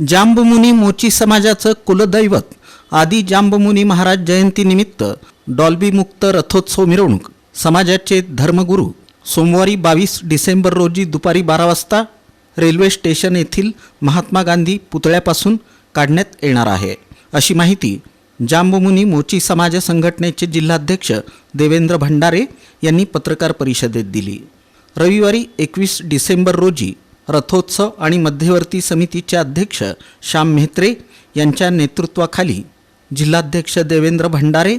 जांबमुनी मोची समाजाचं कुलदैवत आदी जांबमुनी महाराज जयंतीनिमित्त डॉल्बी मुक्त रथोत्सव मिरवणूक समाजाचे धर्मगुरू सोमवारी 22 डिसेंबर रोजी दुपारी 12 वाजता रेल्वे स्टेशन येथील महात्मा गांधी पुतळ्यापासून काढण्यात येणार आहे, अशी माहिती जांबमुनी मोची समाज संघटनेचे जिल्हाध्यक्ष देवेंद्र भंडारे यांनी पत्रकार परिषदेत दिली। रविवारी 21 डिसेंबर रोजी रथोत्सव आणि मध्यवर्ती समितीचे अध्यक्ष श्याम मेहत्रे यांच्या नेतृत्वाखाली जिल्हाध्यक्ष देवेंद्र भंडारे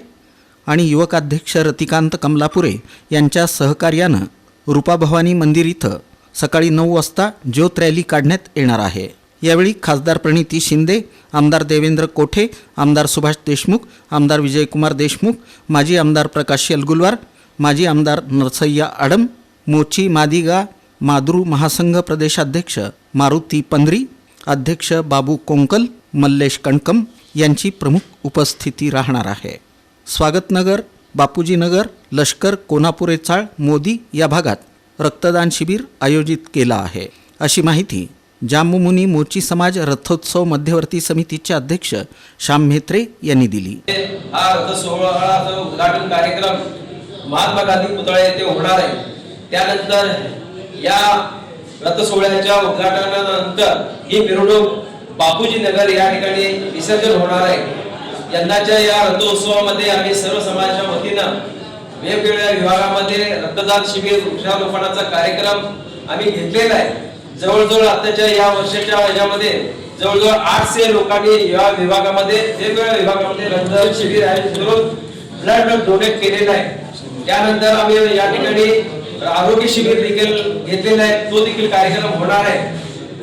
आणि युवकाध्यक्ष रतिकांत कमलापुरे यांच्या सहकार्यानं रूपाभवानी मंदिर इथं सकाळी 9 वाजता ज्योत रॅली काढण्यात येणार आहे। यावेळी खासदार प्रणिती शिंदे, आमदार देवेंद्र कोठे, आमदार सुभाष देशमुख, आमदार विजयकुमार देशमुख, माजी आमदार प्रकाश यलगुलवार, माजी आमदार नरसय्या आडम, मोची मादिगा माद्रू महासंघ प्रदेशाध्यक्ष मारुती पंद्री, अध्यक्ष बाबू कोंकल, मल्लेश कणकम यांची प्रमुख उपस्थिती राहणार आहे। स्वागतनगर, बापूजीनगर, लष्कर, कोनापुरे चाळ, मोदी या भागात रक्तदान शिबिर आयोजित केला आहे, अशी माहिती जांबमुनी मोची समाज रथोत्सव मध्यवर्ती समितीचे अध्यक्ष श्याम मेहत्रे यांनी दिली। हा रथोत्सवाचा उद्घाटन कार्यक्रम महात्मा गांधी पुतळा येथे होणार आहे। त्यानंतर या रथसोहळ्याच्या उद्घाटनानंतर ही मिरवणूक बापूजी नगर या ठिकाणी विसर्जन होणार आहे। यंदाच्या या रथोत्सवामध्ये आम्ही सर्व समाजाच्या वतीनं वेगवेगळ्या विभागामध्ये रक्तदान शिबिर, वृक्षारोपणाचा कार्यक्रम आम्ही घेतलेला आहे। जवळजवळ आताच्या या वर्षाच्या यामध्ये जवळजवळ 800 लोकांनी या विभागामध्ये वेगवेगळ्या विभागामध्ये रक्तदान शिबिर आयोजित करून ब्लड डोनेट केलेलं आहे। त्यानंतर आम्ही या ठिकाणी आरोग्य शिबिर देखील घेतलेलं आहे, तो देखील कार्यक्रम होणार आहे।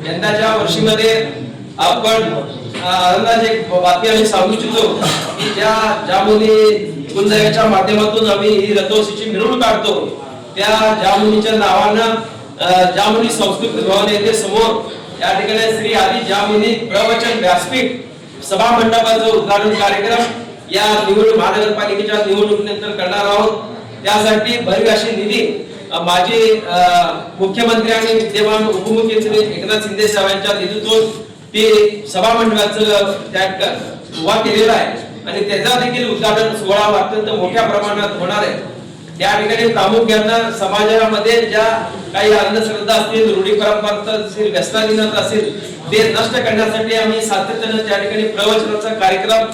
यंदाच्या वर्षीमध्ये आपण अंदाजे बातमी आम्ही सांगू इच्छितो की ज्या जांबमुनी कुलदैवाच्या माध्यमातून आम्ही ही रथोत्सवाची मिरवणूक काढतो, त्या जांबमुनीच्या नावानं जांबमुनी संस्कृत भवन येथे समोर या ठिकाणी श्री आदी जांबमुनी प्रवचन व्यासपीठ सभा मंडपाचं उद्घाटन कार्यक्रम या निवडणूक महानगरपालिकेच्या निवडणुकीनंतर करणार आहोत। त्यासाठी भरीव अशी निधी माजी मुख्यमंत्री आणि विद्यमान उपमुख्यमंत्री एकनाथ शिंदे साहेबांच्या नेतृत्वात ते सभा मंडपाचं त्यात उभा केलेला आहे आणि त्याचा देखील उद्घाटन सोहळा अत्यंत मोठ्या प्रमाणात होणार आहे। त्या ठिकाणी प्रामुख्याने समाजामध्ये ज्या काही अंधश्रद्धा असतील, रूढी परंपरा असतील, व्यसनाधीनता असेल, ते नष्ट करण्यासाठी आम्ही सातत्याने त्या ठिकाणी प्रवचनाचा कार्यक्रम,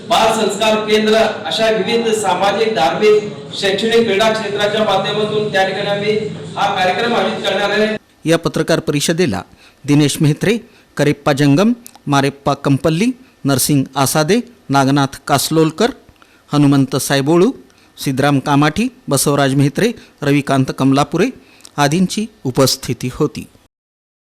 बाल संस्कार केंद्र अशा विविध सामाजिक, धार्मिक, शैक्षणिक, क्रीडा क्षेत्राच्या माध्यमातून त्या ठिकाणी आम्ही हा कार्यक्रम आयोजित करणार आहे। या पत्रकार परिषदेला दिनेश मेहत्रे, करेप्पा जंगम, मारेप्पा कंपल्ली, नरसिंग आसादे, नागनाथ कासलोलकर, हनुमंत सायबोळू, सिद्धराम कामाठी, बसवराज मेहत्रे, रविकांत कमलापुरे आदींची उपस्थिती होती।